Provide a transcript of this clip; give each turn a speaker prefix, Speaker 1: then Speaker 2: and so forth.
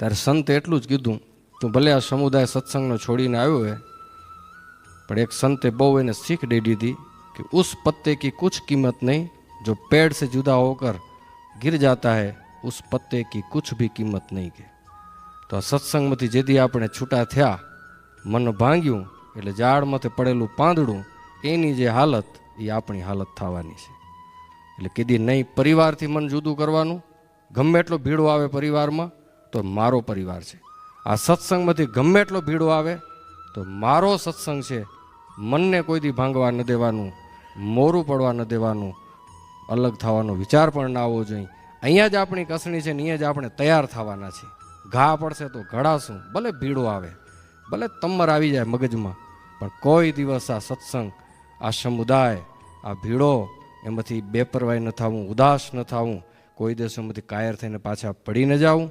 Speaker 1: ત્યારે સંતે એટલું જ કીધું, તું ભલે આ સમુદાય સત્સંગનો છોડીને આવ્યો હે, પણ એક संते बहु એને सीख दे दी थी कि उस पत्ते की कुछ कीमत नहीं जो पेड़ से जुदा होकर गिर जाता है, उस पत्ते की कुछ भी कीमत नहीं के। तो आ सत्संगમાંથી જેથી આપણે છૂટા થયા, મન ભાંગ્યું એટલે ઝાડમાંથી પડેલું પાંદડું એની જે હાલત એ આપણી હાલત થવાની છે। એટલે કીધી નહીં પરિવારથી મન જુદું કરવાનું, ગમે એટલો ભીડો આવે પરિવારમાં તો મારો પરિવાર છે, આ સત્સંગમાંથી ગમે એટલો ભીડો આવે તો મારો સત્સંગ છે, મનને કોઈ દી ભાંગવા ન દેવાનું, મોરું પડવા ન દેવાનું, અલગ થવાનો વિચાર પણ ના આવવો જોઈએ। અહીંયા જ આપણી કસણી છે ને અહીંયા જ આપણે તૈયાર થવાના છીએ। ઘા પડશે તો ઘડાશું, ભલે ભીડો આવે, ભલે તમર આવી જાય મગજમાં, પણ કોઈ દિવસ આ સત્સંગ, આ સમુદાય, આ ભીડો એમાંથી બેપરવાઈ ન થવું, ઉદાસ ન થવું, કોઈ દિવસ એમાંથી કાયર થઈને પાછા પડી ન જવું।